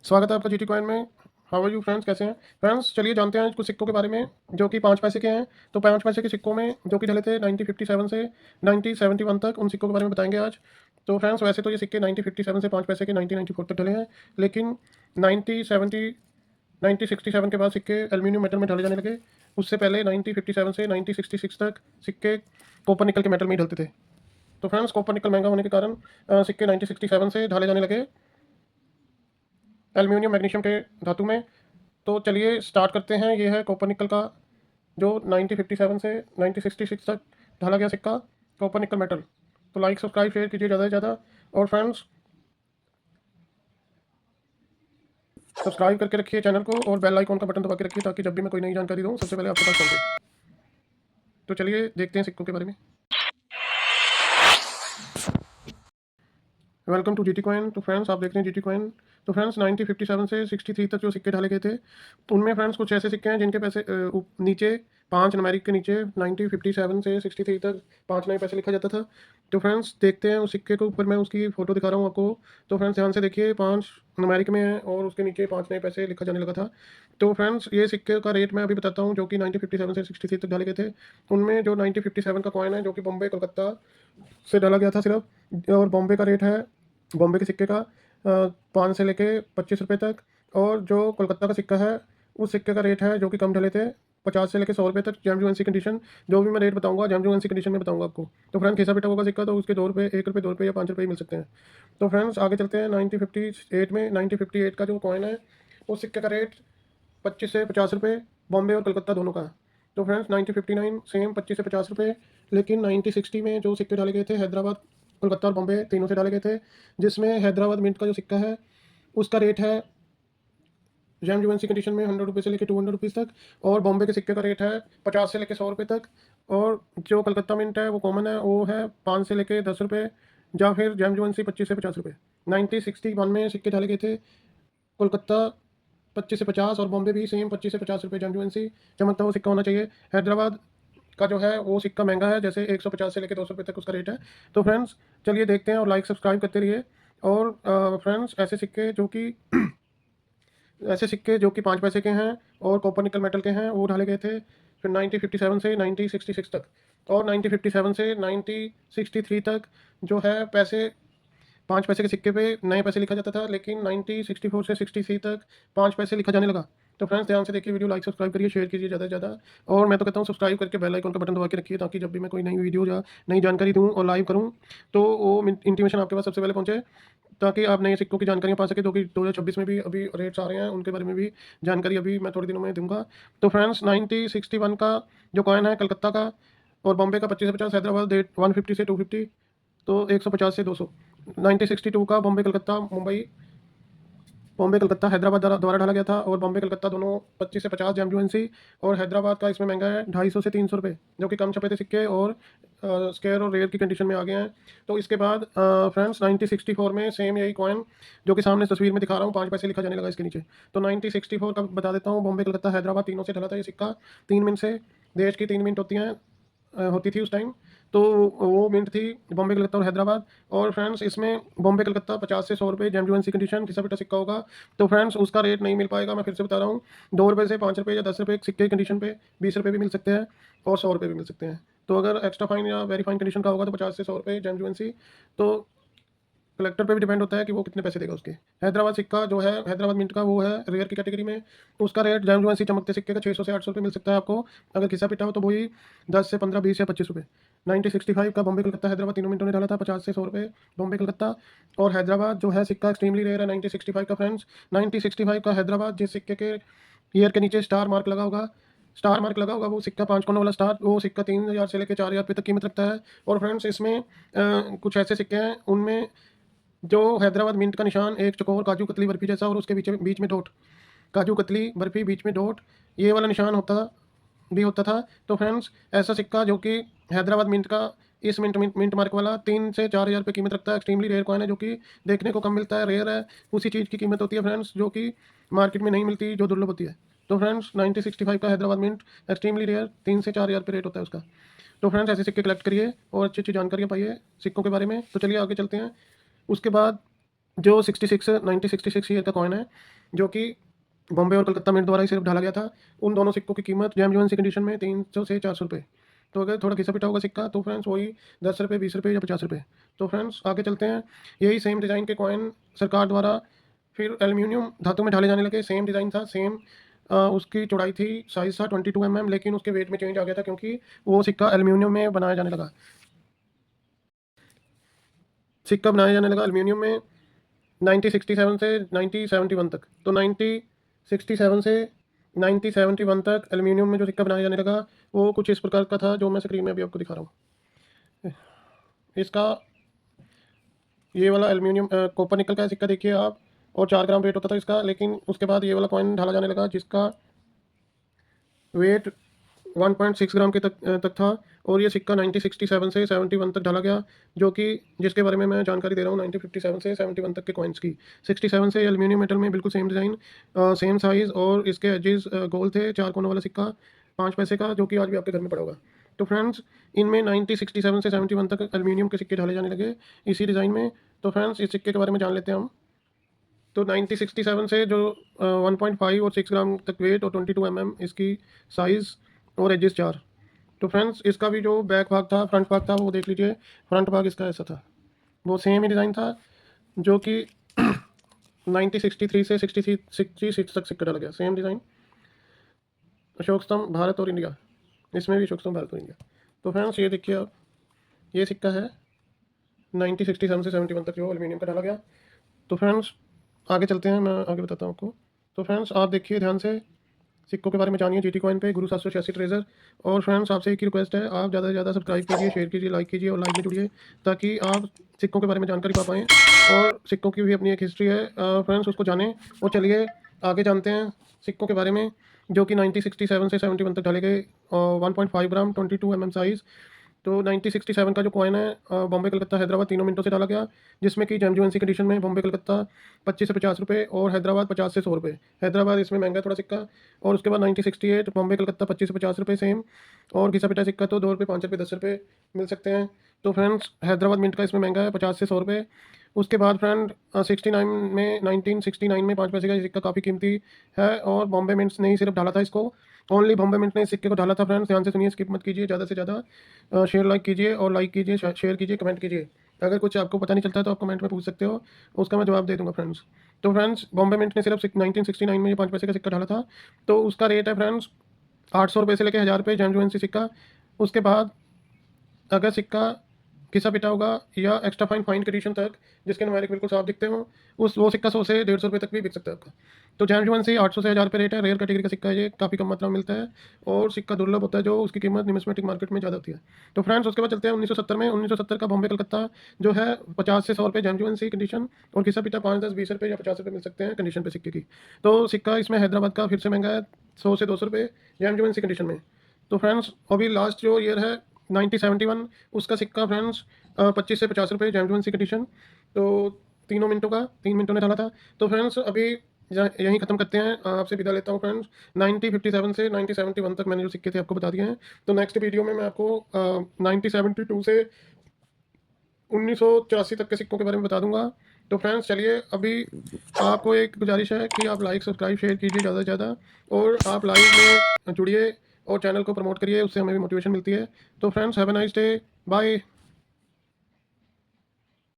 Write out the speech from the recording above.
स्वागत है आपका जीटी कॉइन में। हाउ आर यू फ्रेंड्स, कैसे हैं फ्रेंड्स? चलिए जानते हैं कुछ सिक्कों के बारे में जो कि 5 पैसे के हैं। तो 5 पैसे के सिक्कों में जो कि ढले थे 1957 से 1971 तक, उन सिक्कों के बारे में बताएंगे आज। तो फ्रेंड्स वैसे तो ये सिक्के 1957 से 5 पैसे के 1994 तक ढले हैं, लेकिन 1970 1967 के बाद सिक्के एल्यूमिनियम मेटल में ढले जाने लगे। उससे पहले 1957 से 1966 तक सिक्के कॉपर निकल के मेटल में ही ढलते थे। तो फ्रेंड्स कॉपर निकल महंगा होने के कारण सिक्के 1967 से ढाले जाने लगे एल्यूमिनियम मैग्नीशियम के धातु में। तो चलिए स्टार्ट करते हैं। ये है कॉपर निकल का जो 1957 से 1966 तक ढाला गया सिक्का, कॉपर निकल मेटल। तो लाइक सब्सक्राइब शेयर कीजिए ज़्यादा से ज़्यादा, और फ्रेंड्स सब्सक्राइब करके रखिए चैनल को और बेल आइकॉन का बटन दबा के रखिए ताकि जब भी मैं कोई नई जानकारी दूँ सबसे पहले आपके पास पहुंचे। तो चलिए देखते हैं सिक्कों के बारे में। Welcome to GT coin. तो फ्रेंड्स आप देख रहे हैं जीटी कॉइन। तो फ्रेंड्स 1957 से 63 तक जो सिक्के ढाले गए थे, उनमें फ्रेंड्स कुछ ऐसे सिक्के हैं जिनके पैसे नीचे 5 न्यूमेरिक के नीचे 1957 से 63 तक 5 नए पैसे लिखा जाता था। तो फ्रेंड्स देखते हैं उस सिक्के के ऊपर, मैं उसकी फ़ोटो दिखा रहा हूँ आपको। तो फ्रेंड्स ध्यान से देखिए, 5 न्यूमेरिक में है और उसके नीचे 5 नए पैसे लिखा जाने लगा था। तो फ्रेंड्स ये सिक्के का रेट मैं अभी बताता हूँ जो कि 1957 से 63 तक डाले गए थे। उनमें जो 1957 का कॉइन है जो कि बॉम्बे कोलकाता से डाला गया था सिर्फ, और बॉम्बे का रेट है, बॉम्बे के सिक्के का 5 से लेके 25 रुपये तक। और जो कोलकाता का सिक्का है उस सिक्के का रेट है जो कि कम ढले थे, 50 से लेकर 100 रुपये तक। जैम कंडीशन, जो भी मैं रेट बताऊंगा जैम कंडीशन में बताऊंगा आपको। तो फ्रेंड्स घिसा पिटा होगा सिक्का तो उसके 2 रुपये, 1 रुपये, 2 रुपये या 5 रुपये मिल सकते हैं। तो फ्रेंड्स आगे चलते हैं 1958 में। 1958 का जो कॉइन है उस सिक्के का रेट 25 से 50 रुपये, बॉम्बे और कलकत्ता दोनों का है। तो फ्रेंड्स 1959 सेम 25 से 50 रुपये। लेकिन 1960 में जो सिक्के डाले गए थे हैदराबाद, कोलकाता और बॉम्बे तीनों से डाले गए थे, जिसमें हैदराबाद मिंट का जो सिक्का है उसका रेट है जैम जुवेंसी कंडीशन में 100 रुपये से लेकर 200 रुपीज़ तक, और बॉम्बे के सिक्के का रेट है 50 से लेकर 100 रुपये तक। और जो कलकत्ता मिंट है वो कॉमन है, वो है 5 से लेकर 10 रुपये, या फिर जैम जुवेंसी 25 से 50 रुपये। 1961 में सिक्के डाले गए थे कोलकाता 25 से 50 और बॉम्बे भी सेम 25 से 50 रुपये जैम चमकता हुआ सिक्का होना चाहिए। हैदराबाद का जो है वो सिक्का महंगा है, जैसे 150 से लेकर 200 रुपये तक उसका रेट है। तो फ्रेंड्स चलिए देखते हैं और लाइक सब्सक्राइब करते रहिए। और फ्रेंड्स ऐसे सिक्के जो कि 5 पैसे के हैं और कॉपर निकल मेटल के हैं वो ढाले गए थे फिर 1957 से 1966 तक। और 1957 से 1963 तक जो है पैसे, 5 पैसे के सिक्के पे नए पैसे लिखा जाता था, लेकिन 1964 से 63 तक 5 पैसे लिखा जाने लगा। तो फ्रेंड्स ध्यान से देखिए, वीडियो लाइक सब्सक्राइब करिए, शेयर कीजिए ज़्यादा से ज़्यादा। और मैं तो कहता हूँ सब्सक्राइब करके बेल आइकन का बटन दबा के रखिए ताकि जब भी मैं कोई नई वीडियो या नई जानकारी दूँ और लाइव करूँ तो वो इंटीमेशन आपके पास सबसे पहले पहुँचे, ताकि आप नए सिक्कों की जानकारियाँ पा सके। जो कि 2026 में भी अभी रेट्स आ रहे हैं, उनके बारे में भी जानकारी अभी मैं थोड़े दिनों में दूंगा। तो फ्रेंड्स 1961 का जो कॉइन है कलकत्ता का और बॉम्बे का 25 से 50, हैदराबाद रेट 150 से 250, तो 150 से 200। 1962 का बॉम्बे कलकत्ता हैदराबाद द्वारा ढाला गया था, और बॉम्बे कलकत्ता दोनों 25 से 50 जैम जुएंसी। और हैदराबाद का इसमें महंगा है 250 से 300 रुपये, जो कि कम छपे थे सिक्के और स्केयर और रेयर की कंडीशन में आ गए हैं। तो इसके बाद फ्रेंड्स 1964 में सेम यही कॉइन जो कि सामने तस्वीर में दिखा रहा हूँ 5 पैसे लिखा जाने लगा इसके नीचे। तो 1964 का बता देता हूँ, बॉम्बे कलकत्ता हैदराबाद तीनों से ढला था ये सिक्का। 3 मिनट से, देश की 3 मिनट होती थी उस टाइम। तो वो मिंट थी बॉम्बे कलकत्ता और हैदराबाद। और फ्रेंड्स इसमें बॉम्बे कलकत्ता 50 से 100 रुपये जैम कंडीशन घिसा पिटा सिक्का होगा। तो फ्रेंड्स उसका रेट नहीं मिल पाएगा, मैं फिर से बता रहा हूँ। 2 रुपये से 5 रुपये या 10 रुपये सिक्के की कंडीशन पे 20 रुपये भी मिल सकते हैं और 100 रुपये भी मिल सकते हैं। तो अगर एक्स्ट्रा फाइन या वेरी फाइन कंडीशन का होगा तो 50 से 100 रुपये जैम। तो कलेक्टर पे भी डिपेंड होता है कि वो कितने पैसे देगा उसके। हैदराबाद सिक्का जो है, हैदराबाद मिंट का, वो है रेयर की कैटेगरी में। तो उसका रेट जैम जुएंसी चमकते सिक्के का 600 से 800 रुपये मिल सकता है आपको। अगर घिसा पिटा हो तो वही 10 से 15, 20 या 25 रुपये। 1965 का बॉम्बे कलकत्ता हैदराबाद तीनों मिनटों ने डाला था 50 से 100 रुपये बॉम्बे कलकत्ता। और हैदराबाद जो है सिक्का एक्सट्रीमली रेयर है 1965 का फ्रेंड्स। 1965 का हैदराबाद, जिस सिक्के के ईयर के नीचे स्टार मार्क लगा होगा, वो सिक्का 5 कोनों वाला स्टार, वो सिक्का 3000 से लेकर 4000 रुपये तक कीमत रखता है। और फ्रेंड्स इसमें कुछ ऐसे सिक्के हैं उनमें जो हैदराबाद मिंट का निशान एक चौकोर काजू कतली बर्फी जैसा और उसके बीच बीच में डॉट, काजू कतली बर्फी बीच में डॉट, ये वाला निशान होता था। तो फ्रेंड्स ऐसा सिक्का जो कि हैदराबाद मिंट का, इस मिंट मार्क वाला 3 से 4000 रुपये कीमत रखता है। एक्सट्रीमली रेयर कॉइन है जो कि देखने को कम मिलता है, रेयर है। उसी चीज़ की कीमत होती है फ्रेंड्स जो कि मार्केट में नहीं मिलती, जो दुर्लभ होती है। तो फ्रेंड्स 1965 का हैदराबाद मिंट एक्सट्रीमली रेयर, 3 से 4000 रुपये रेट होता है उसका। तो फ्रेंड्स ऐसे सिक्के कलेक्ट करिए और अच्छी अच्छी जानकारियाँ पाइए सिक्कों के बारे में। तो चलिए आगे चलते हैं। उसके बाद जो 1966 ईयर का कॉइन है, जो कि बॉम्बे और कलकत्ता मिंट द्वारा ही सिर्फ डाला गया था। उन दोनों सिक्कों की कीमत जेन्युइन सी कंडीशन में 300 से 400 रुपये। तो अगर थोड़ा घिसा पिटा होगा सिक्का तो फ्रेंड्स वही 10 रुपये, 20 रुपये या 50 रुपये। तो फ्रेंड्स आगे चलते हैं। यही सेम डिज़ाइन के कॉइन सरकार द्वारा फिर एल्यूमिनियम धातु में ढाले जाने लगे। सेम डिज़ाइन था, सेम उसकी चौड़ाई थी, साइज़ था 22 mm, लेकिन उसके वेट में चेंज आ गया था क्योंकि वो सिक्का एल्यूमिनियम में बनाया जाने लगा। सिक्का बनाया जाने लगा एल्यूमिनियम में 1967 से 1971 तक। तो 1967 से 1971 तक एल्यूमिनियम में जो सिक्का बनाया जाने लगा वो कुछ इस प्रकार का था, जो मैं स्क्रीन में अभी आपको दिखा रहा हूँ। इसका ये वाला एल्यूमिनियम कॉपर निकल का सिक्का देखिए आप, और 4 ग्राम वेट होता था इसका। लेकिन उसके बाद ये वाला कॉइन ढाला जाने लगा जिसका वेट 1.6 ग्राम के तक था, और ये सिक्का 1967 से 71 तक ढाला गया, जो कि जिसके बारे में मैं जानकारी दे रहा हूँ 1957 से 71 तक के कॉइन्स की। 67 से एल्यूमिनियम मेटल में बिल्कुल सेम डिज़ाइन, सेम साइज़, और इसके एजेस गोल थे। 4 कोनों वाला सिक्का 5 पैसे का, जो कि आज भी आपके घर में पड़ा होगा। तो फ्रेंड्स इनमें 1967 से 71 तक एल्यूमिनियम के सिक्के ढाले जाने लगे इसी डिज़ाइन में। तो फ्रेंड्स इस सिक्के के बारे में जान लेते हैं हम। तो 1967 से जो 1.5 और 6 ग्राम तक वेट और 22 mm इसकी साइज़ और एजेस 4। तो फ्रेंड्स इसका भी जो बैक भाग था, फ्रंट भाग था, वो देख लीजिए। फ्रंट भाग इसका ऐसा था, वो सेम ही डिज़ाइन था, जो कि 1963 से 66 तक सिक्का डाला गया। सेम डिज़ाइन, अशोक स्तंभ भारत और इंडिया, इसमें भी अशोक स्तंभ भारत और इंडिया। तो फ्रेंड्स ये देखिए आप, ये सिक्का है 1967 से 71 तक जो एल्यूमिनियम का डाला गया। तो फ्रेंड्स आगे चलते हैं, मैं आगे बताता हूँ आपको। तो फ्रेंड्स आप देखिए ध्यान से, सिक्कों के बारे में जानिए जीटी कॉइन पे, गुरु 786 ट्रेजर। और फ्रेंड्स आपसे एक ही रिक्वेस्ट है, आप ज़्यादा से ज़्यादा सब्सक्राइब कीजिए, शेयर कीजिए, लाइक कीजिए और लाइव में जुड़िए, ताकि आप सिक्कों के बारे में जानकारी पा पाएँ। और सिक्कों की भी अपनी एक हिस्ट्री है फ्रेंड्स, उसको जानें। और चलिए आगे जानते हैं सिक्कों के बारे में, जो कि 1967 से 71 तक डाले गए। 1.5 ग्राम 22 mm साइज़। तो 1967 का जो कॉइन है बॉम्बे कलकत्ता हैदराबाद तीनों मिनटों से डाला गया, जिसमें कि जेन्युइन सी कंडीशन में बॉम्बे कलकत्ता 25 से 50 रुपये और हैदराबाद 50 से 100 रुपये। हैदराबाद इसमें महंगा थोड़ा सिक्का। और उसके बाद 1968 बॉम्बे कलकत्ता 25 से 50 रुपये सेम, और घिसा पिटा सिक्का तो 2 रुपये, 5 रुपये, 10 रुपये मिल सकते हैं। तो फ्रेंड्स हैदराबाद मिंट का इसमें महंगा है 50 से 100 रुपये। उसके बाद फ्रेंड 69 में 1969 में 5 पैसे का ये सिक्का काफ़ी कीमती है, और बॉम्बे मिंट्स ने ही सिर्फ डाला था इसको। ओनली बॉम्बे मिंट ने इस सिक्के को डाला था। फ्रेंड्स ध्यान से सुनिए, स्किप मत कीजिए, ज़्यादा से ज़्यादा शेयर लाइक कीजिए, और लाइक कीजिए, शेयर कीजिए, कमेंट कीजिए। अगर कुछ आपको पता नहीं चलता है तो आप कमेंट में पूछ सकते हो, उसका मैं जवाब दे दूंगा फ्रेंड्स। तो फ्रेंड्स बॉम्बे मिंट ने सिर्फ 1969 में ये 5 पैसे का सिक्का डाला था। तो उसका रेट है फ्रेंड्स 800 रुपये से लेकर 1000 रुपये जेन्युइन सी सिक्का। उसके बाद अगर सिक्का घिसा पिटा होगा या एक्स्ट्रा फाइन कंडीशन तक, जिसके नुमेरिक बिल्कुल साफ दिखते हों, वो सिक्का 100 से 150 रुपये तक भी बिक सकता है आपका। तो जेन्युइन से 800 से 1000 रुपये रेट है। रेयर कैटेगरी का सिक्का है, ये काफ़ी कम मात्रा में मिलता है, और सिक्का दुर्लभ होता है, जो उसकी कीमत न्यूमिस्मेटिक मार्केट में ज़्यादा होती है। तो फ्रेंड्स उसके बाद चलते हैं 1970 में। 1970 का बॉम्बे कलकत्ता जो है 50 से 100 रुपये जेन्युइन सी कंडीशन, और घिसा पिटा 5, 10, 20 रुपये या 50 रुपये मिल सकते हैं कंडीशन पे सिक्के की। तो सिक्का इसमें हैदराबाद का फिर से महंगा है, 100 से 200 रुपये जेन्युइन सी कंडीशन में। तो फ्रेंड्स अभी लास्ट जो ईयर है 1971, उसका सिक्का फ्रेंड्स 25 से 50 रुपये जेन्युइन सी कंडीशन। तो तीनों मिनटों का 3 मिनटों ने डाला था। तो फ्रेंड्स अभी यहीं ख़त्म करते हैं, आपसे विदा लेता हूँ फ्रेंड्स। 1957 से 1971 तक मैंने जो सिक्के थे आपको बता दिए हैं। तो नेक्स्ट वीडियो में मैं आपको 1972 से 1984 तक के सिक्कों के बारे में बता दूंगा। तो फ्रेंड्स चलिए, अभी आपको एक गुजारिश है कि आप लाइक, सब्सक्राइब, शेयर कीजिए ज़्यादा से ज़्यादा, और आप लाइव में जुड़िए और चैनल को प्रमोट करिए, उससे हमें भी मोटिवेशन मिलती है। तो friends have a nice day, bye.